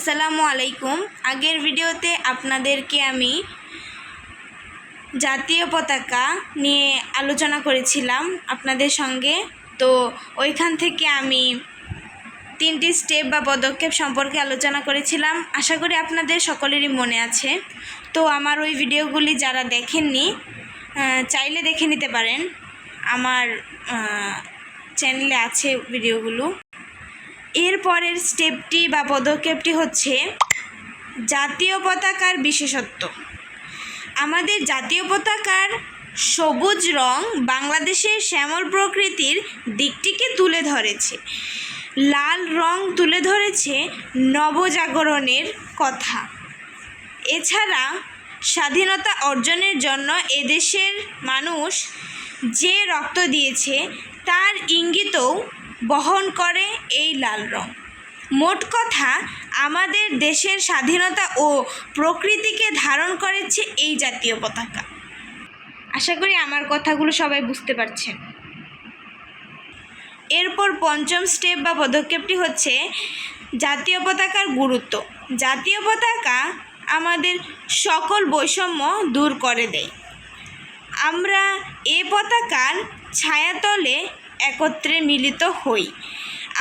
আসসালামু আলাইকুম। আগের ভিডিওতে আপনাদেরকে আমি জাতীয় পতাকা নিয়ে আলোচনা করেছিলাম আপনাদের সঙ্গে। তো ওইখান থেকে আমি 3টি স্টেপ বা পদক্ষেপ সম্পর্কে আলোচনা করেছিলাম। আশা করি আপনাদের সকলেরই মনে আছে। তো আমার ওই ভিডিওগুলি যারা দেখেননি চাইলে দেখে নিতে পারেন, আমার চ্যানেলে আছে ভিডিওগুলো। এর পরের স্টেপটি বা পদক্ষেপটি হচ্ছে জাতীয় পতাকার বিশেষত্ব। আমাদের জাতীয় পতাকার সবুজ রং বাংলাদেশের শ্যামল প্রকৃতির দিকটিকে তুলে ধরেছে। লাল রং তুলে ধরেছে নবজাগরণের কথা। এছাড়া স্বাধীনতা অর্জনের জন্য এদেশের মানুষ যে রক্ত দিয়েছে তার ইঙ্গিতও বহন করে এই লাল রং। মোট কথা, আমাদের দেশের স্বাধীনতা ও প্রকৃতিকে ধারণ করেছে এই জাতীয় পতাকা। আশা করি আমার কথাগুলো সবাই বুঝতে পারছেন। এরপর পঞ্চম স্টেপ বা পদক্ষেপটি হচ্ছে জাতীয় পতাকার গুরুত্ব। জাতীয় পতাকা আমাদের সকল বৈষম্য দূর করে দেয়। আমরা এ পতাকার ছায়াতলে একত্রে মিলিত হই।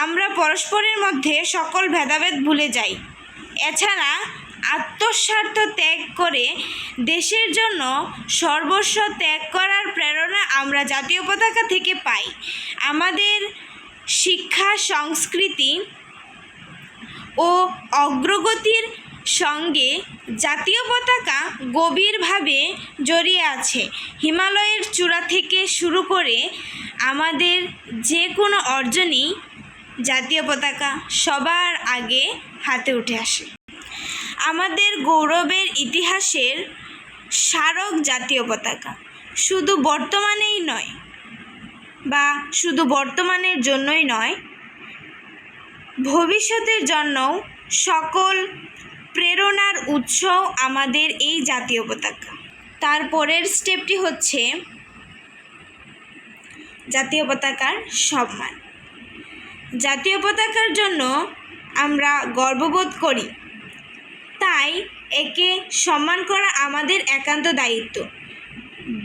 আমরা পরস্পরের মধ্যে সকল ভেদাভেদ ভুলে যাই। এছাড়া আত্মস্বার্থ ত্যাগ করে দেশের জন্য সর্বস্ব ত্যাগ করার প্রেরণা আমরা জাতীয় পতাকা থেকে পাই। আমাদের শিক্ষা, সংস্কৃতি ও অগ্রগতির সঙ্গে জাতীয় পতাকা গভীরভাবে জড়িয়ে আছে। হিমালয়ের চূড়া থেকে শুরু করে আমাদের যে কোনো অর্জনই জাতীয় পতাকা সবার আগে হাতে উঠে আসে। আমাদের গৌরবের ইতিহাসের স্মারক জাতীয় পতাকা শুধু বর্তমানেই নয় বা শুধু বর্তমানের জন্যই নয়, ভবিষ্যতের জন্যও সকল প্রেরণার উৎস আমাদের এই জাতীয় পতাকা। তারপরের স্টেপটি হচ্ছে জাতীয় পতাকার সম্মান। জাতীয় পতাকার জন্য আমরা গর্ববোধ করি, তাই একে সম্মান করা আমাদের একান্ত দায়িত্ব।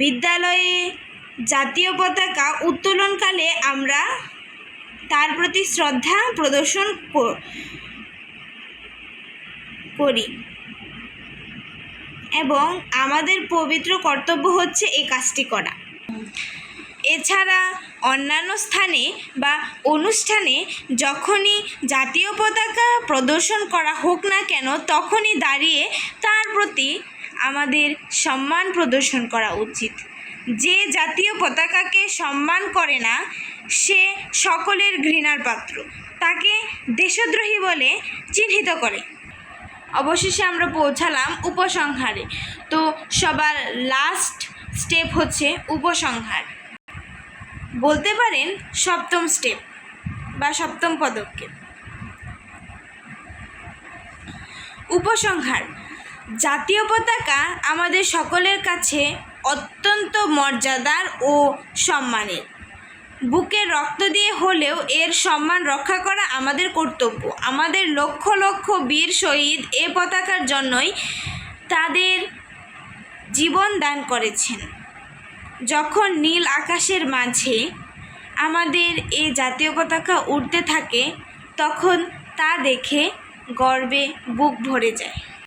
বিদ্যালয়ে জাতীয় পতাকা উত্তোলনকালে আমরা তার প্রতি শ্রদ্ধা প্রদর্শন করি এবং আমাদের পবিত্র কর্তব্য হচ্ছে এই কাজটি করা। এছাড়া অন্যান্য স্থানে বা অনুষ্ঠানে যখনই জাতীয় পতাকা প্রদর্শন করা হোক না কেন, তখনই দাঁড়িয়ে তার প্রতি আমাদের সম্মান প্রদর্শন করা উচিত। যে জাতীয় পতাকাকে সম্মান করে না সে সকলের ঘৃণার পাত্র, তাকে দেশদ্রোহী বলে চিহ্নিত করে। অবশেষে আমরা পৌঁছালাম উপসংহারে। তো সবার লাস্ট স্টেপ হচ্ছে উপসংহার, বলতে পারেন সপ্তম স্টেপ বা সপ্তম পদক্ষেপ। উপসংহার: জাতীয় পতাকা আমাদের সকলের কাছে অত্যন্ত মর্যাদার ও সম্মানের। বুকে রক্ত দিয়ে হলেও এর সম্মান রক্ষা করা আমাদের কর্তব্য। আমাদের লক্ষ লক্ষ বীর শহীদ এ পতাকার জন্যই তাদের জীবন দান করেছেন। যখন নীল আকাশের মাঝে আমাদের এই জাতীয় পতাকা উড়তে থাকে, তখন তা দেখে গর্বে বুক ভরে যায়।